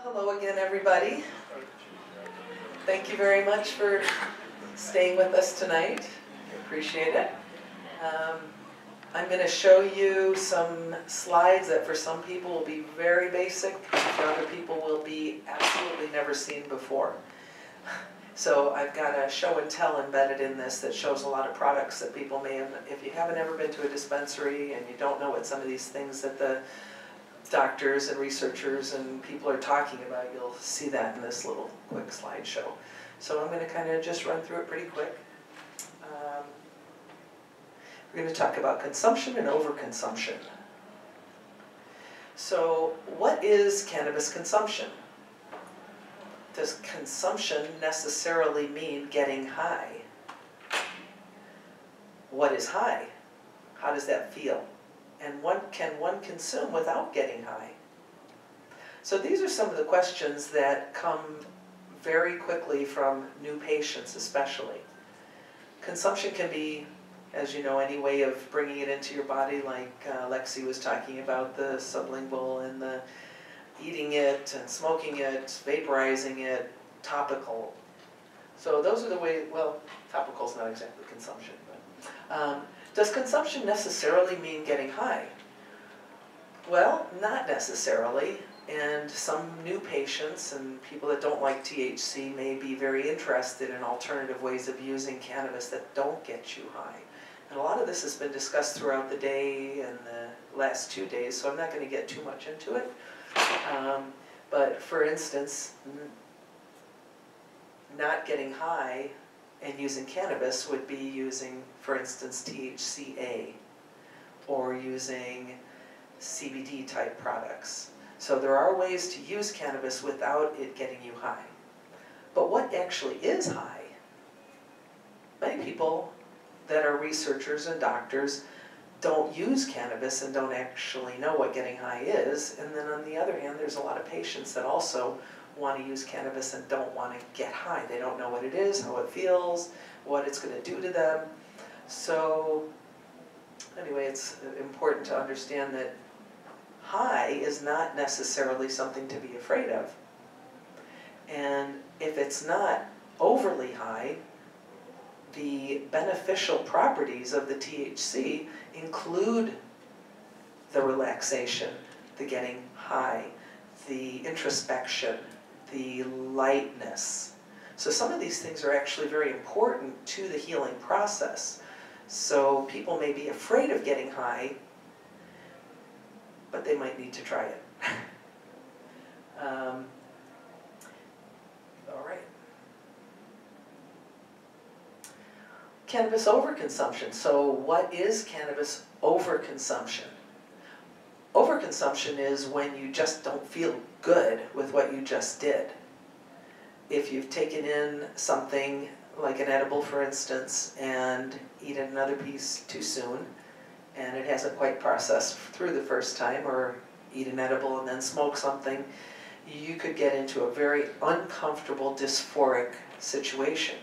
Hello again, everybody. Thank you very much for staying with us tonight. I appreciate it. I'm going to show you some slides that for some people will be very basic, for other people will be absolutely never seen before. So I've got a show and tell embedded in this that shows a lot of products that people may have, if you haven't ever been to a dispensary and you don't know what some of these things that the doctors and researchers and people are talking about, you'll see that in this little quick slideshow. So I'm going to kind of just run through it pretty quick. We're going to talk about consumption and overconsumption. So what is cannabis consumption? Does consumption necessarily mean getting high? What is high? How does that feel? And what can one consume without getting high? So these are some of the questions that come very quickly from new patients especially. Consumption can be, as you know, any way of bringing it into your body, like Lexi was talking about, the sublingual and the eating it and smoking it, vaporizing it, topical. So those are the ways, well, topical is not exactly consumption, but does consumption necessarily mean getting high? Well, not necessarily, and some new patients and people that don't like THC may be very interested in alternative ways of using cannabis that don't get you high. And a lot of this has been discussed throughout the day and the last 2 days, so I'm not going to get too much into it. But for instance, not getting high and using cannabis would be using, for instance, THCA or using CBD type products. So there are ways to use cannabis without it getting you high. But what actually is high? Many people that are researchers and doctors don't use cannabis and don't actually know what getting high is. And then on the other hand, there's a lot of patients that also want to use cannabis and don't want to get high. They don't know what it is, how it feels, what it's going to do to them. So anyway, it's important to understand that high is not necessarily something to be afraid of. And if it's not overly high, the beneficial properties of the THC include the relaxation, the getting high, the introspection, the lightness. So some of these things are actually very important to the healing process. So people may be afraid of getting high, but they might need to try it. All right. Cannabis overconsumption. So what is cannabis overconsumption? Overconsumption is when you just don't feel good with what you just did. If you've taken in something like an edible, for instance, and eat another piece too soon, and it hasn't quite processed through the first time, or eat an edible and then smoke something, you could get into a very uncomfortable, dysphoric situation.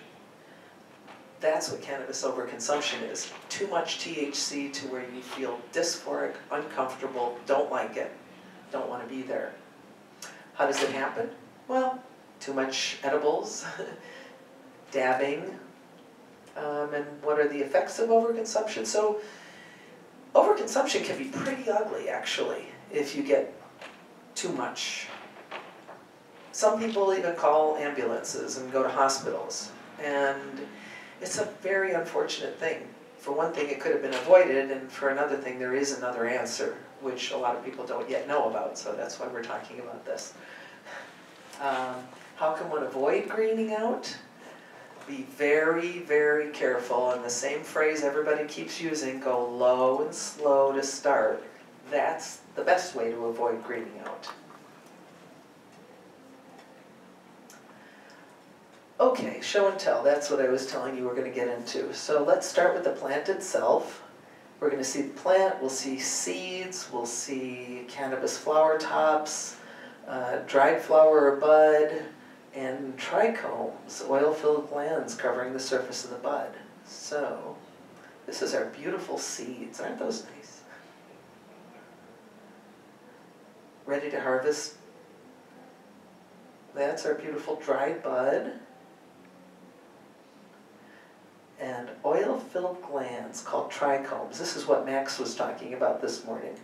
That's what cannabis overconsumption is. Too much THC to where you feel dysphoric, uncomfortable, don't like it, don't want to be there. How does it happen? Well, too much edibles, dabbing, and what are the effects of overconsumption? So overconsumption can be pretty ugly, actually, if you get too much. Some people even call ambulances and go to hospitals, and it's a very unfortunate thing. For one thing, it could have been avoided, and for another thing, there is another answer, which a lot of people don't yet know about, so that's why we're talking about this. How can one avoid greening out? Be very, very careful, and the same phrase everybody keeps using, go low and slow to start. That's the best way to avoid greening out. Okay, show and tell, that's what I was telling you we're going to get into. So let's start with the plant itself. We're going to see the plant, we'll see seeds, we'll see cannabis flower tops, dried flower or bud, and trichomes, oil-filled glands covering the surface of the bud. So this is our beautiful seeds. Aren't those nice? Ready to harvest That's our beautiful dried bud. And oil-filled glands called trichomes. This is what Max was talking about this morning.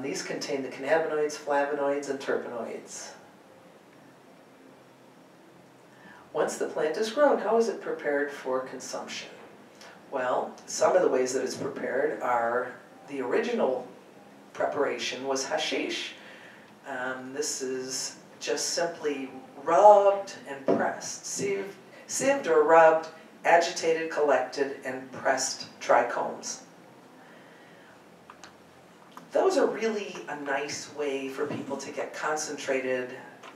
These contain the cannabinoids, flavonoids, and terpenoids. Once the plant is grown, how is it prepared for consumption? Well, some of the ways that it's prepared are, the original preparation was hashish. This is just simply rubbed and pressed, sieved or rubbed, agitated, collected, and pressed trichomes. Those are really a nice way for people to get concentrated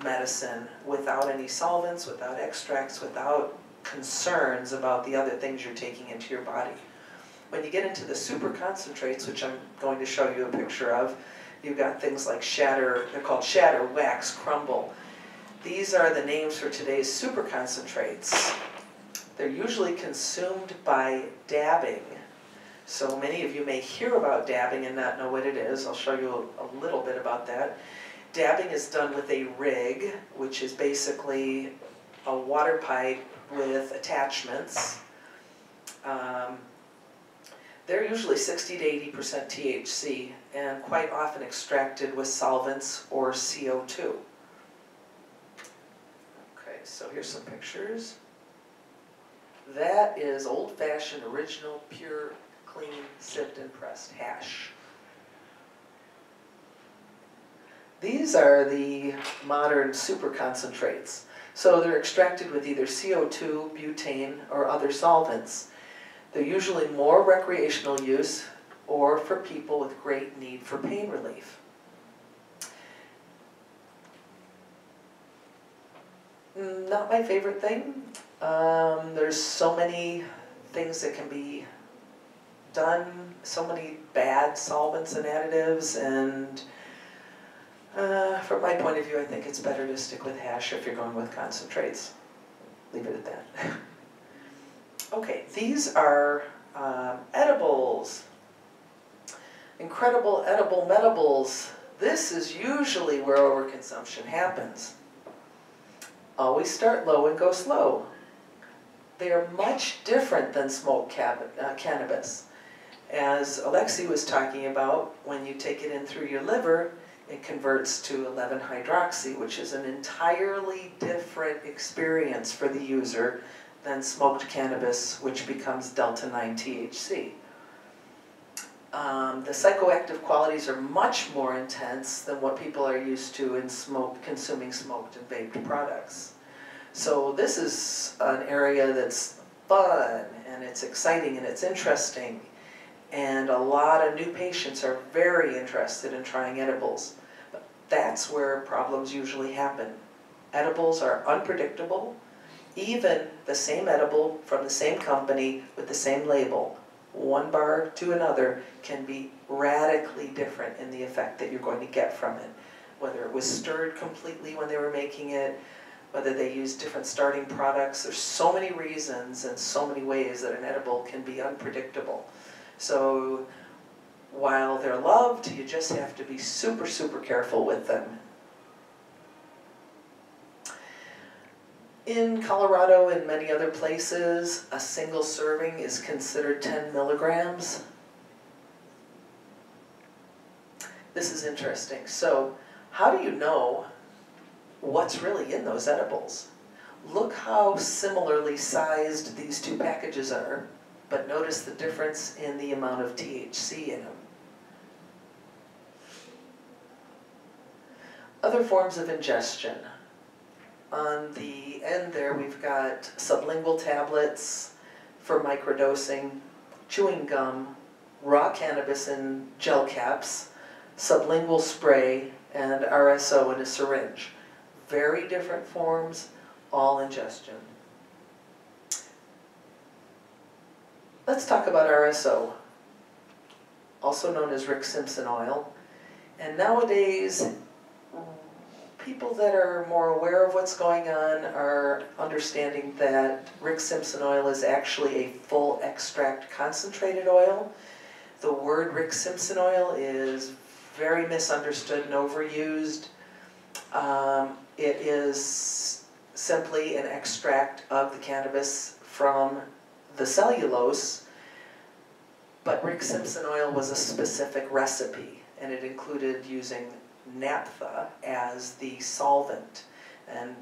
medicine without any solvents, without extracts, without concerns about the other things you're taking into your body. When you get into the super concentrates, which I'm going to show you a picture of, you've got things like shatter, they're called shatter, wax, crumble. These are the names for today's super concentrates. They're usually consumed by dabbing. So many of you may hear about dabbing and not know what it is. I'll show you a little bit about that. Dabbing is done with a rig, which is basically a water pipe with attachments. They're usually 60 to 80% THC and quite often extracted with solvents or CO2. Okay, so here's some pictures. That is old-fashioned, original, pure, clean, sipped and pressed hash. These are the modern super concentrates. So they're extracted with either CO2, butane, or other solvents. They're usually more recreational use or for people with great need for pain relief. Not my favorite thing. There's so many things that can be done, so many bad solvents and additives, and from my point of view, I think it's better to stick with hash if you're going with concentrates. Leave it at that. Okay, these are edibles. Incredible edible medibles. This is usually where overconsumption happens. Always start low and go slow. They are much different than smoked cannabis. As Alexi was talking about, when you take it in through your liver, it converts to 11-hydroxy, which is an entirely different experience for the user than smoked cannabis, which becomes delta-9 THC. The psychoactive qualities are much more intense than what people are used to in consuming smoked and vaped products. So this is an area that's fun, and it's exciting, and it's interesting. And a lot of new patients are very interested in trying edibles. But that's where problems usually happen. Edibles are unpredictable. Even the same edible from the same company with the same label, one bar to another, can be radically different in the effect that you're going to get from it. Whether it was stirred completely when they were making it, whether they used different starting products. There's so many reasons and so many ways that an edible can be unpredictable. So while they're loved, you just have to be super, super careful with them. In Colorado and many other places, a single serving is considered 10 milligrams. This is interesting. So how do you know what's really in those edibles? Look how similarly sized these two packages are, but notice the difference in the amount of THC in them. Other forms of ingestion. On the end there, we've got sublingual tablets for microdosing, chewing gum, raw cannabis in gel caps, sublingual spray, and RSO in a syringe. Very different forms, all ingestion. Let's talk about RSO, also known as Rick Simpson oil. And nowadays, people that are more aware of what's going on are understanding that Rick Simpson oil is actually a full extract concentrated oil. The word Rick Simpson oil is very misunderstood and overused. It is simply an extract of the cannabis from the cellulose, but Rick Simpson oil was a specific recipe, and it included using naphtha as the solvent. And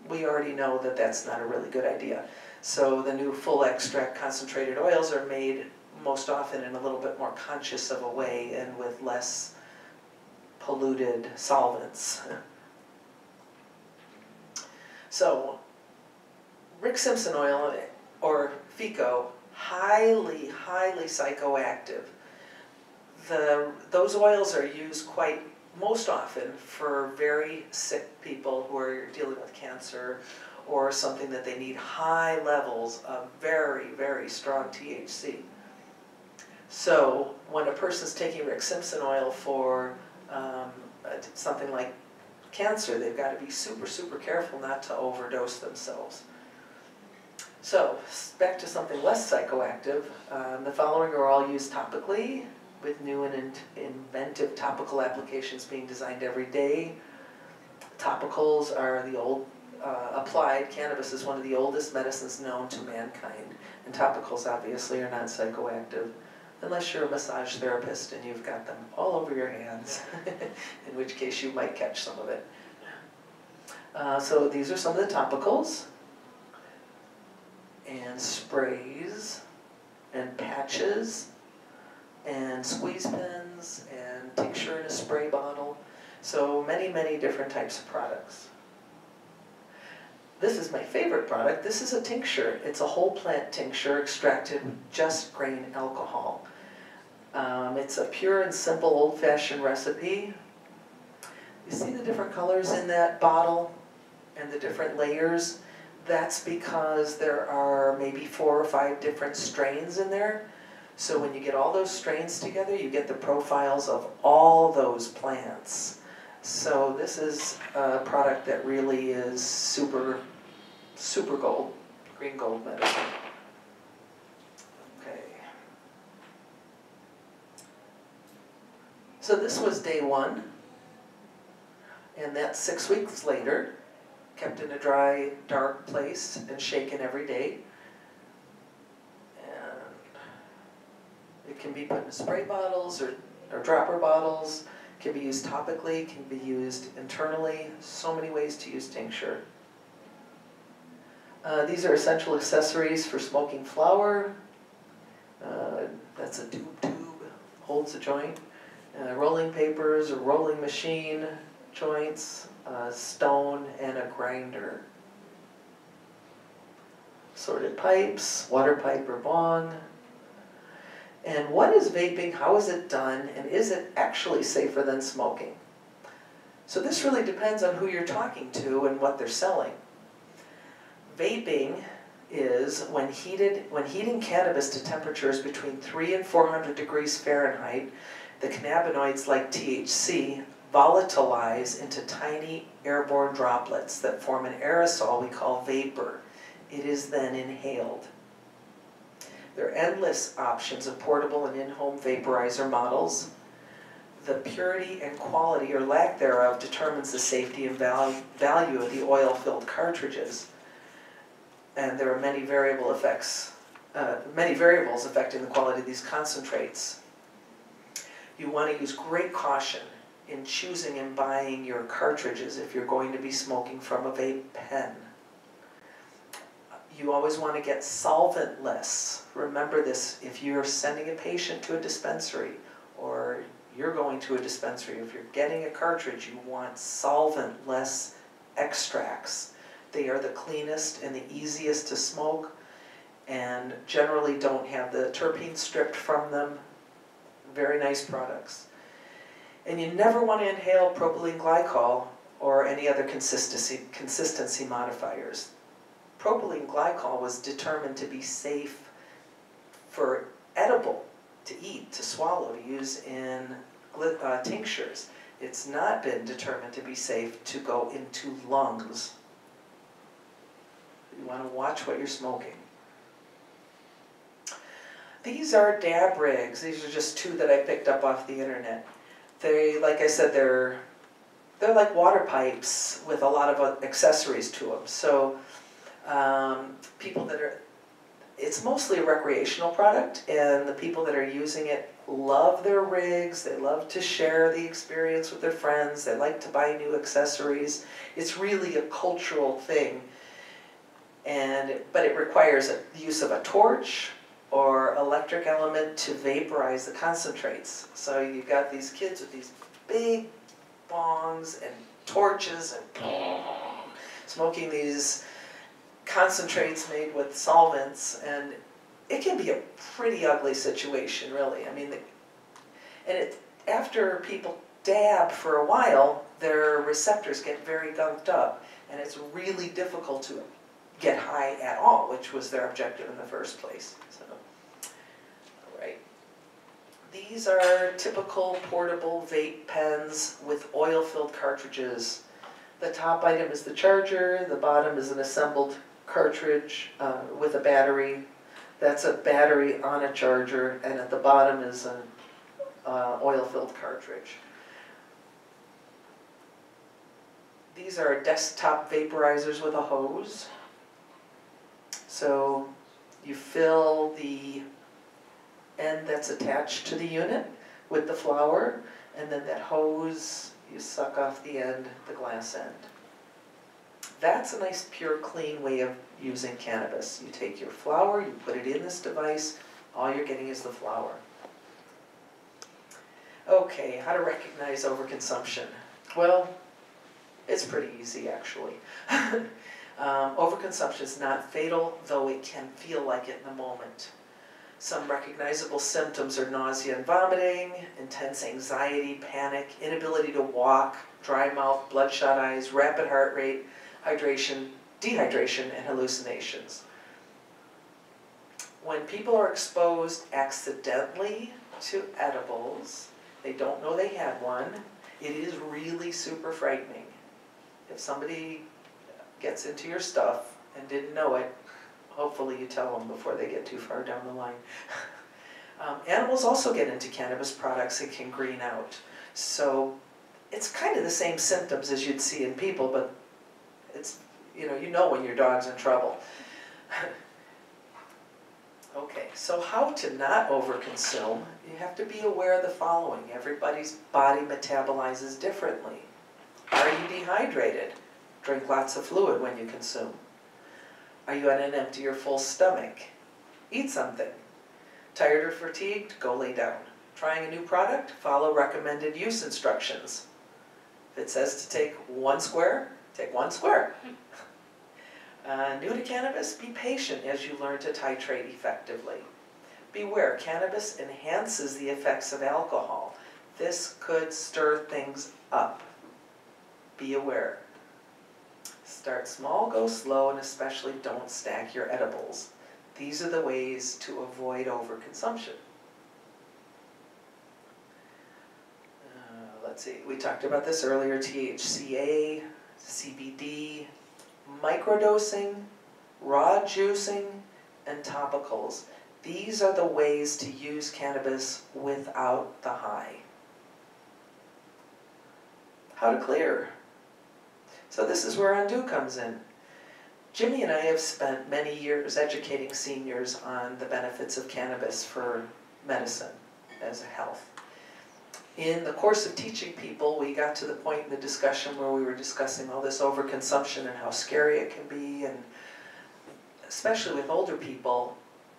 we already know that that's not a really good idea. So the new full extract concentrated oils are made most often in a little bit more conscious of a way and with less polluted solvents. So Rick Simpson oil, or FICO, highly, highly psychoactive. Those oils are used most often for very sick people who are dealing with cancer or something that they need high levels of very, very strong THC. So when a person's taking Rick Simpson oil for something like cancer, they've got to be super, super careful not to overdose themselves. So, back to something less psychoactive. The following are all used topically, with new and inventive topical applications being designed every day. Topicals are the old, applied cannabis is one of the oldest medicines known to mankind. And topicals obviously are not psychoactive, unless you're a massage therapist and you've got them all over your hands, in which case you might catch some of it. So these are some of the topicals, and sprays, and patches, and squeeze pens, and tincture in a spray bottle. So many, many different types of products. This is my favorite product. This is a tincture. It's a whole plant tincture extracted with just grain alcohol. It's a pure and simple old-fashioned recipe. You see the different colors in that bottle and the different layers? That's because there are maybe 4 or 5 different strains in there. So when you get all those strains together, you get the profiles of all those plants. So this is a product that really is super, super gold, green gold medicine. Okay. So this was day 1, and that's 6 weeks later, kept in a dry, dark place and shaken every day. And it can be put in spray bottles or dropper bottles. Can be used topically, can be used internally. So many ways to use tincture. These are essential accessories for smoking flower. That's a tube, holds a joint. Rolling papers, a rolling machine, joints, a stone, and a grinder. Sorted pipes, water pipe or bong. And what is vaping? How is it done? And is it actually safer than smoking? So this really depends on who you're talking to and what they're selling. Vaping is when heating cannabis to temperatures between 300 and 400 degrees Fahrenheit, the cannabinoids like THC volatilize into tiny airborne droplets that form an aerosol we call vapor. It is then inhaled. There are endless options of portable and in-home vaporizer models. The purity and quality or lack thereof determines the safety and value of the oil-filled cartridges. And there are many variables affecting the quality of these concentrates. You want to use great caution in choosing and buying your cartridges if you're going to be smoking from a vape pen. You always want to get solventless. Remember this, if you're sending a patient to a dispensary or you're going to a dispensary, if you're getting a cartridge, you want solventless extracts. They are the cleanest and the easiest to smoke and generally don't have the terpenes stripped from them. Very nice products. And you never want to inhale propylene glycol or any other consistency modifiers. Propylene glycol was determined to be safe for edible, to eat, to swallow, to use in tinctures. It's not been determined to be safe to go into lungs. You want to watch what you're smoking. These are dab rigs. These are just 2 that I picked up off the internet. They, like I said, they're they're like water pipes with a lot of accessories to them. So people that are, it's mostly a recreational product, and the people that are using it love their rigs, they love to share the experience with their friends, they like to buy new accessories. It's really a cultural thing, but it requires the use of a torch or electric element to vaporize the concentrates. So you've got these kids with these big bongs and torches and smoking these concentrates made with solvents, and it can be a pretty ugly situation, really. I mean, after people dab for a while, their receptors get very gunked up, and it's really difficult to get high at all, which was their objective in the first place. So, all right. These are typical portable vape pens with oil-filled cartridges. The top item is the charger, the bottom is an assembled cartridge with a battery. That's a battery on a charger, and at the bottom is an oil-filled cartridge. These are desktop vaporizers with a hose. So you fill the end that's attached to the unit with the flower, and then that hose, you suck off the end, the glass end. That's a nice, pure, clean way of using cannabis. You take your flower, you put it in this device, all you're getting is the flower. Okay, how to recognize overconsumption? Well, it's pretty easy, actually. Overconsumption is not fatal, though it can feel like it in the moment. Some recognizable symptoms are nausea and vomiting, intense anxiety, panic, inability to walk, dry mouth, bloodshot eyes, rapid heart rate, hydration, dehydration, and hallucinations. When people are exposed accidentally to edibles, they don't know they had one, it is really super frightening. If somebody gets into your stuff and didn't know it, hopefully you tell them before they get too far down the line. Animals also get into cannabis products and can green out. So it's kind of the same symptoms as you'd see in people, but it's, you know when your dog's in trouble. Okay, so how to not overconsume? You have to be aware of the following. Everybody's body metabolizes differently. Are you dehydrated? Drink lots of fluid when you consume. Are you on an empty or full stomach? Eat something. Tired or fatigued? Go lay down. Trying a new product? Follow recommended use instructions. If it says to take 1 square, take 1 square. New to cannabis, be patient as you learn to titrate effectively. Beware, cannabis enhances the effects of alcohol. This could stir things up. Be aware. Start small, go slow, and especially don't stack your edibles. These are the ways to avoid overconsumption. Let's see, we talked about this earlier, THCA, CBD, microdosing, raw juicing, and topicals. These are the ways to use cannabis without the high. How to clear? So this is where UNDOO comes in. Jimmy and I have spent many years educating seniors on the benefits of cannabis for medicine as a health. In the course of teaching people, we got to the point in the discussion where we were discussing all this overconsumption and how scary it can be, and especially with older people,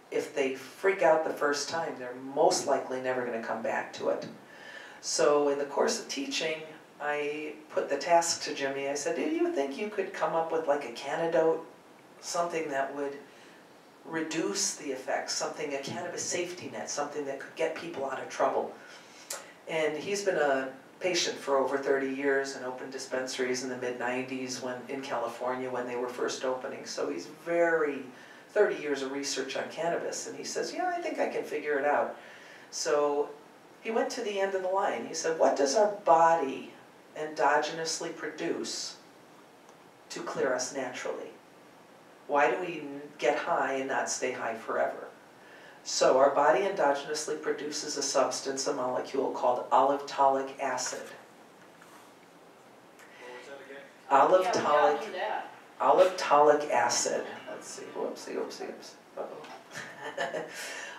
if they freak out the first time, they're most likely never going to come back to it. So in the course of teaching, I put the task to Jimmy. I said, do you think you could come up with like a candidote, something that would reduce the effects, a cannabis safety net, something that could get people out of trouble? And he's been a patient for over 30 years and opened dispensaries in the mid-90s in California when they were first opening. So he's 30 years of research on cannabis. And he says, yeah, I think I can figure it out. So he went to the end of the line. He said, what does our body endogenously produce to clear us naturally? Why do we get high and not stay high forever? So our body endogenously produces a substance, a molecule called olivetolic acid. Olivetolic acid. Let's see. Whoopsie. Uh-oh.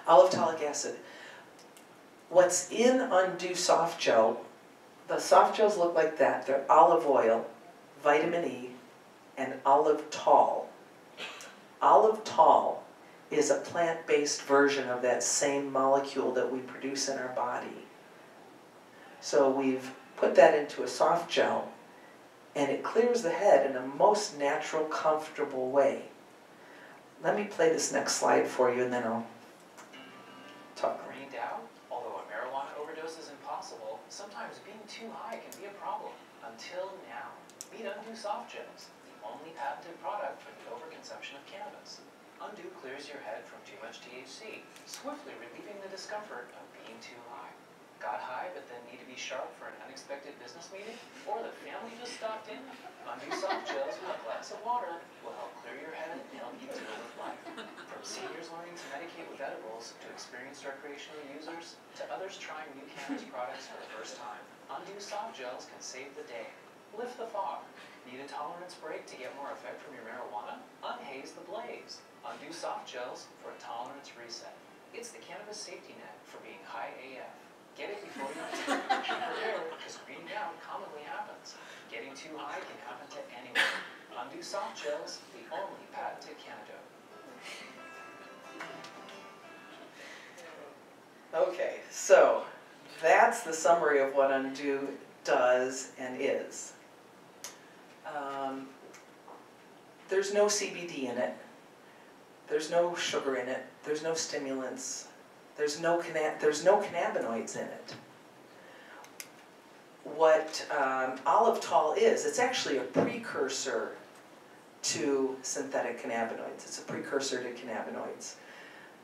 Olivetolic acid. What's in UNDOO soft gel? The soft gels look like that. They're olive oil, vitamin E, and olivetol. Olivetol is a plant-based version of that same molecule that we produce in our body. So we've put that into a soft gel, and it clears the head in a most natural, comfortable way. Let me play this next slide for you, and then I'll talk. Greened out, although a marijuana overdose is impossible, sometimes being too high can be a problem. Until now. Meet UNDOO soft gels, the only patented product for the overconsumption of cannabis. UNDOO clears your head from too much THC, swiftly relieving the discomfort of being too high. Got high but then need to be sharp for an unexpected business meeting? Or the family just stopped in? UNDOO soft gels with a glass of water will help clear your head and help you deal with life. From seniors learning to medicate with edibles, to experienced recreational users, to others trying new cannabis products for the first time, UNDOO soft gels can save the day. Lift the fog. Need a tolerance break to get more effect from your marijuana? Unhaze the blaze. UNDOO soft gels for a tolerance reset. It's the cannabis safety net for being high AF. Get it before you do. Be prepared, because greening out commonly happens. Getting too high can happen to anyone. UNDOO soft gels, the only patented candidate. Okay, so that's the summary of what UNDOO does and is. There's no CBD in it. There's no sugar in it. There's no stimulants. There's no cannabinoids in it. What olivetol is, it's actually a precursor to synthetic cannabinoids. It's a precursor to cannabinoids.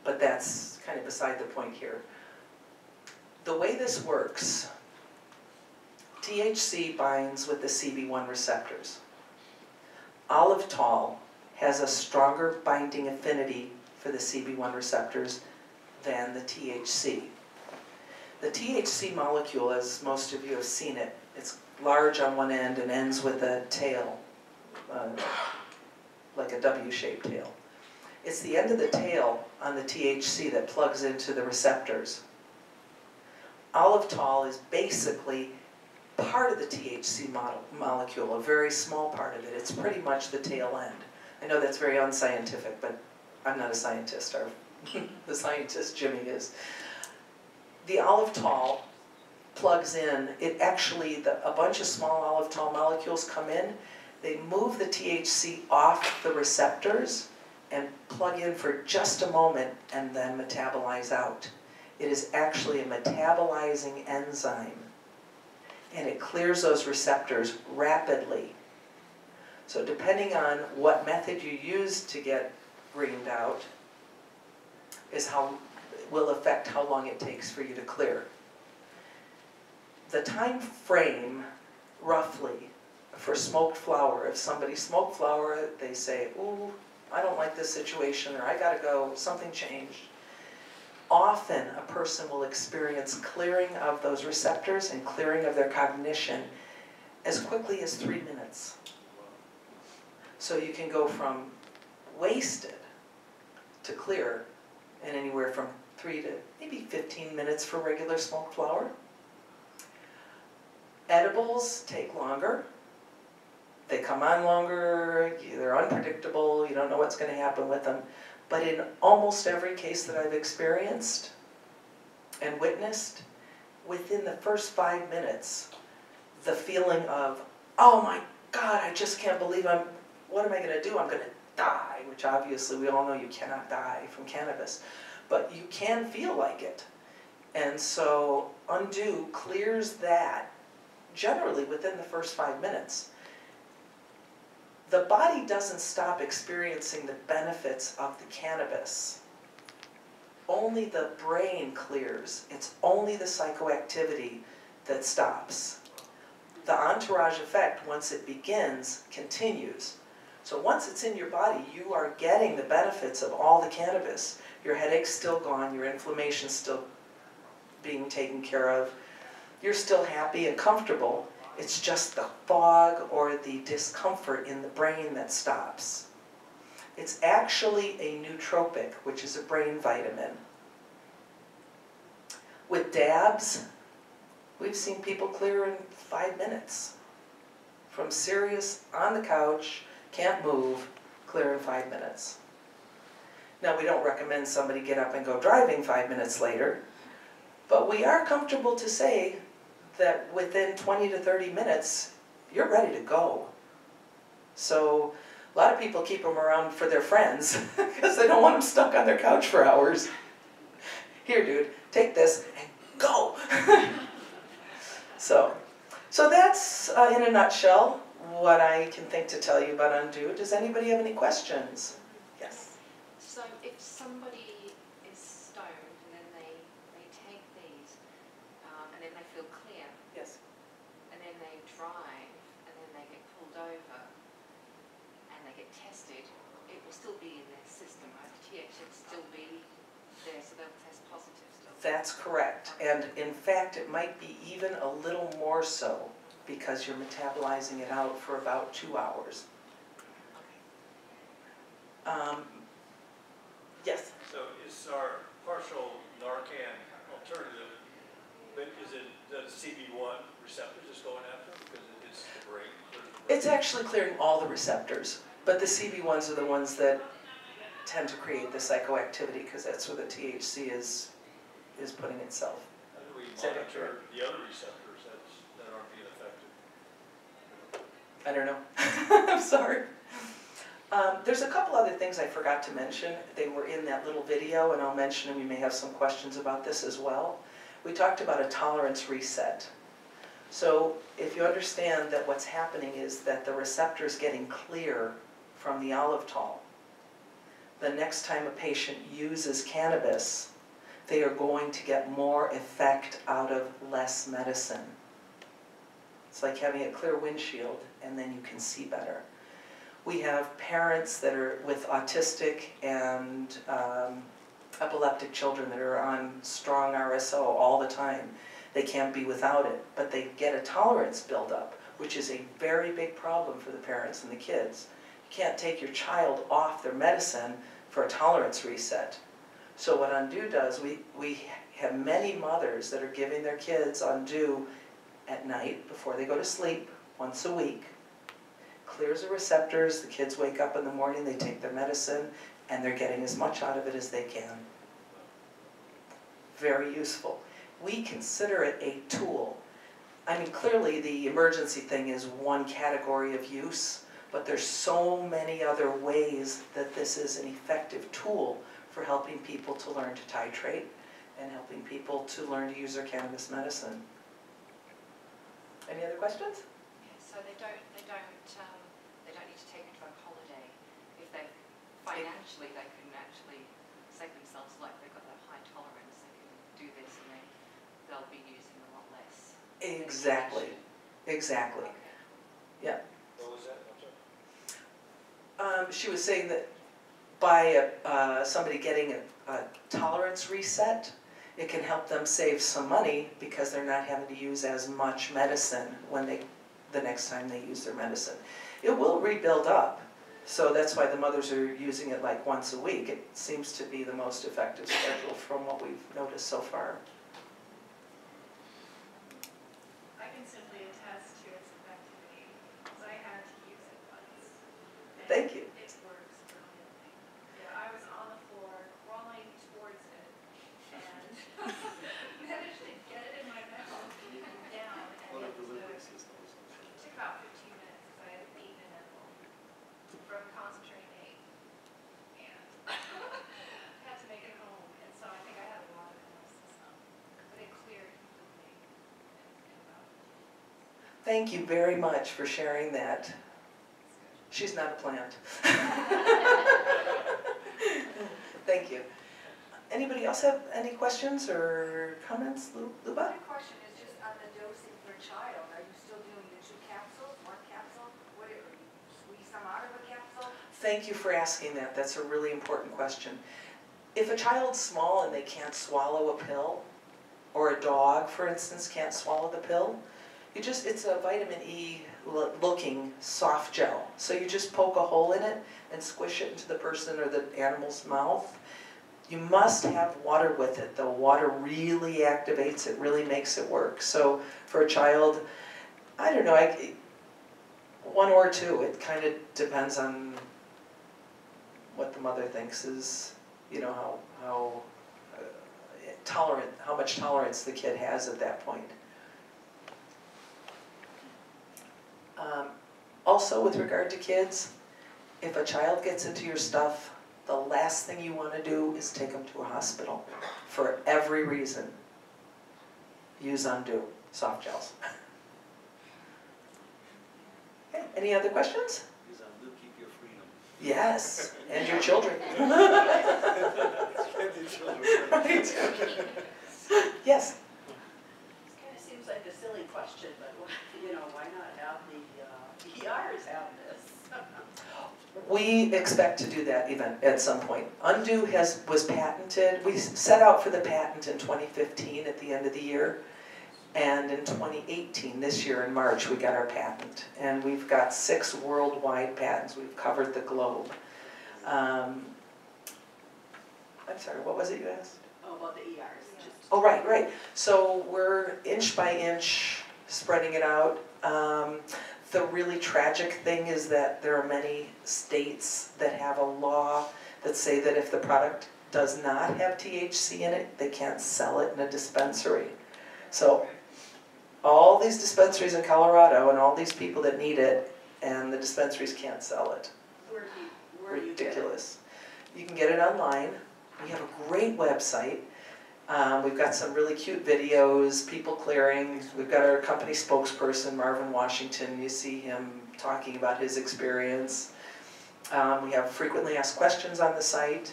But that's kind of beside the point here. The way this works, THC binds with the CB1 receptors. Olivetol has a stronger binding affinity for the CB1 receptors than the THC. The THC molecule, as most of you have seen it, it's large on one end and ends with a tail, like a W-shaped tail. It's the end of the tail on the THC that plugs into the receptors. Olivetol is basically part of the THC molecule, a very small part of it. It's pretty much the tail end. I know that's very unscientific, but I'm not a scientist. The scientist, Jimmy, is. The olivetol plugs in. It actually, a bunch of small olivetol molecules come in. They move the THC off the receptors and plug in for just a moment and then metabolize out. It is actually a metabolizing enzyme, and it clears those receptors rapidly. So depending on what method you use to get greened out will affect how long it takes for you to clear. The time frame, roughly, for smoked flower, if somebody smoked flower, they say, ooh, I don't like this situation, or I gotta go, something changed. Often a person will experience clearing of those receptors and clearing of their cognition as quickly as 3 minutes. So you can go from wasted to clear in anywhere from 3 to maybe 15 minutes for regular smoked flower. Edibles take longer. They come on longer, they're unpredictable, you don't know what's going to happen with them. But in almost every case that I've experienced and witnessed, within the first 5 minutes, the feeling of, oh my God, I just can't believe what am I going to do? I'm going to die, which obviously we all know you cannot die from cannabis. But you can feel like it. And so UNDOO clears that generally within the first 5 minutes. The body doesn't stop experiencing the benefits of the cannabis. Only the brain clears. It's only the psychoactivity that stops. The entourage effect, once it begins, continues. So once it's in your body, you are getting the benefits of all the cannabis. Your headache's still gone, your inflammation's still being taken care of. You're still happy and comfortable, It's just the fog or the discomfort in the brain that stops. It's actually a nootropic, which is a brain vitamin. With dabs, we've seen people clear in 5 minutes. From serious, on the couch, can't move, clear in 5 minutes. Now, we don't recommend somebody get up and go driving 5 minutes later, but we are comfortable to say that within 20 to 30 minutes, you're ready to go. So a lot of people keep them around for their friends because they don't want them stuck on their couch for hours. Here, dude, take this and go. So that's, in a nutshell, what I can think to tell you about UNDOO. Does anybody have any questions? Yes? So if somebody is stoned and then they take these and then they feel clear, Yes. and then they drive and then they get pulled over and they get tested, it will still be in their system, right? The THC will still be there, so they'll test positive still. That's correct. And in fact, it might be even a little more so because you're metabolizing it out for about 2 hours. Yes? So is our partial Narcan alternative, but is it the CB1 receptors it's going after because it's the brain? It's actually clearing all the receptors, but the CB1s are the ones that tend to create the psychoactivity because that's where the THC is putting itself. How do we Is that monitor accurate? the other receptors that aren't being affected? I don't know. I'm sorry. There's a couple other things I forgot to mention. They were in that little video, and I'll mention them. You may have some questions about this as well. We talked about a tolerance reset. So if you understand that what's happening is that the receptor is getting clear from the olivetol, the next time a patient uses cannabis, they are going to get more effect out of less medicine. It's like having a clear windshield, and then you can see better. We have parents that are with autistic and epileptic children that are on strong RSO all the time. They can't be without it, but they get a tolerance buildup, which is a very big problem for the parents and the kids. You can't take your child off their medicine for a tolerance reset. So what UNDOO does, we have many mothers that are giving their kids UNDOO at night before they go to sleep, once a week. Clears the receptors, the kids wake up in the morning, they take their medicine, and they're getting as much out of it as they can. Very useful. We consider it a tool. I mean, clearly the emergency thing is one category of use, but there's so many other ways that this is an effective tool for helping people to learn to titrate and helping people to learn to use their cannabis medicine. Any other questions? Yeah, so they don't need to take a drug holiday if they financially they can actually say themselves like they've got that high tolerance, they can do this and they'll be using a lot less. Exactly. Exactly. Okay. Yeah. What was that? I'm sorry. She was saying that by somebody getting a tolerance reset, it can help them save some money because they're not having to use as much medicine when the next time they use their medicine. It will rebuild up, so that's why the mothers are using it like once a week. It seems to be the most effective schedule from what we've noticed so far. I can simply attest to its effectivity, because I had to use it once. And Thank you. It works brilliantly. Yeah, I was on the floor, crawling towards it, and managed to get it in my mouth and down, and it took about 15 minutes, because I had eaten an apple from concentrating 8, and had to make it home, and so I think I had a lot of it in my system, but it cleared completely in about 15 minutes. Thank you very much for sharing that. She's not a plant. Thank you. Anybody else have any questions or comments? Luba? My question is just on the dosing for a child. Are you still doing the 2 capsules, 1 capsule? What, are you squeeze some out of a capsule? Thank you for asking that. That's a really important question. If a child's small and they can't swallow a pill, or a dog, for instance, can't swallow the pill, it's a vitamin E looking soft gel. So you just poke a hole in it and squish it into the person or the animal's mouth. You must have water with it. The water really activates it, really makes it work. So for a child, I don't know, one or two. It kind of depends on what the mother thinks is, you know, how tolerant, how much tolerance the kid has at that point. Also, with regard to kids, if a child gets into your stuff, the last thing you want to do is take them to a hospital for every reason. Use UNDOO soft gels. Okay, any other questions? Use UNDOO, keep your freedom. Yes, and your children. And the children. Right. Yes? This kind of seems like a silly question, but you know, why not have the ERs have this? We expect to do that event at some point. UNDOO was patented. We set out for the patent in 2015 at the end of the year. And in 2018, this year in March, we got our patent. And we've got 6 worldwide patents. We've covered the globe. I'm sorry, what was it you asked? Oh, about the ERs. Oh, right. So we're inch by inch spreading it out. The really tragic thing is that there are many states that have a law that say that if the product does not have THC in it, they can't sell it in a dispensary. So all these dispensaries in Colorado and all these people that need it, and the dispensaries can't sell it. Where do you get it? Ridiculous. You can get it online. We have a great website. We've got some really cute videos, people clearing. We've got our company spokesperson, Marvin Washington. You see him talking about his experience. We have frequently asked questions on the site.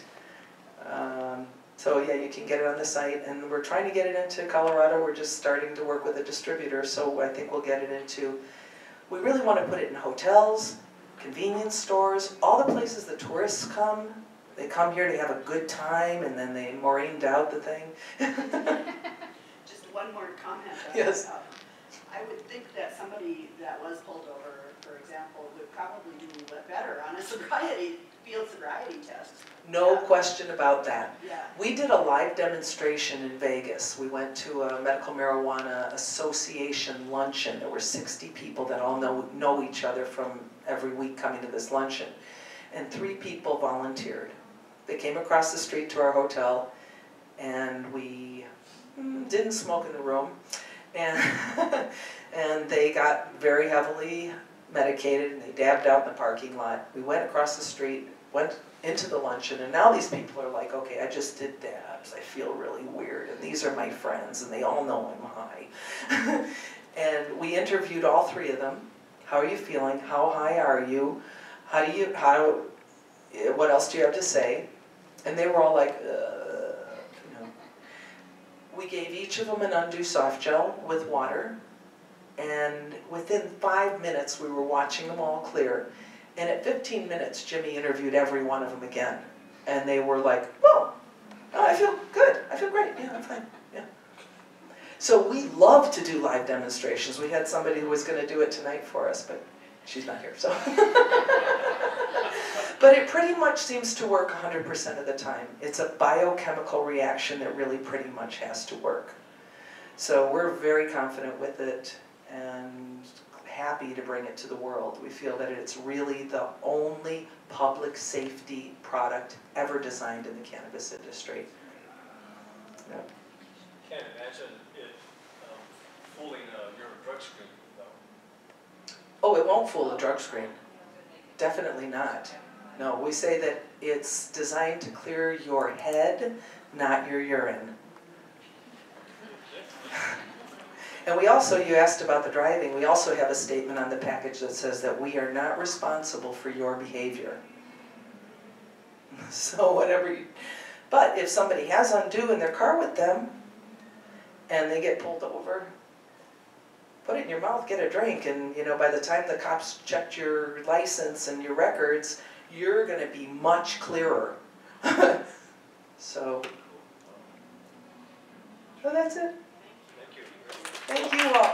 So yeah, you can get it on the site. And we're trying to get it into Colorado. We're just starting to work with a distributor. So I think we'll get it into, we really want to put it in hotels, convenience stores, all the places the tourists come. They come here to have a good time, and then they Maureened out the thing. Just one more comment. Yes. I would think that somebody that was pulled over, for example, would probably do better on a field sobriety test. No question about that. Yeah. We did a live demonstration in Vegas. We went to a medical marijuana association luncheon. There were 60 people that all know each other from every week coming to this luncheon. And 3 people volunteered. They came across the street to our hotel, and we didn't smoke in the room. And, and they got very heavily medicated, and they dabbed out in the parking lot. We went across the street, went into the luncheon, and now these people are like, okay, I just did dabs. I feel really weird, and these are my friends, and they all know I'm high. And we interviewed all 3 of them. How are you feeling? How high are you? What else do you have to say? And they were all like, you know. We gave each of them an UNDOO soft gel with water, and within 5 minutes we were watching them all clear. And at 15 minutes, Jimmy interviewed every one of them again. And they were like, oh, I feel good. I feel great. Yeah, I'm fine. Yeah. So we love to do live demonstrations. We had somebody who was going to do it tonight for us, but she's not here, so. But it pretty much seems to work 100% of the time. It's a biochemical reaction that really pretty much has to work. So we're very confident with it and happy to bring it to the world. We feel that it's really the only public safety product ever designed in the cannabis industry. Yeah. Can't imagine it fooling your drug screen, though. Oh, it won't fool a drug screen. Definitely not. No, we say that it's designed to clear your head, not your urine. And we also, you asked about the driving, we also have a statement on the package that says that we are not responsible for your behavior. So whatever you, but if somebody has UNDOO in their car with them, and they get pulled over, put it in your mouth, get a drink, and you know, by the time the cops checked your license and your records, you're going to be much clearer. So that's it. Thank you. Thank you all.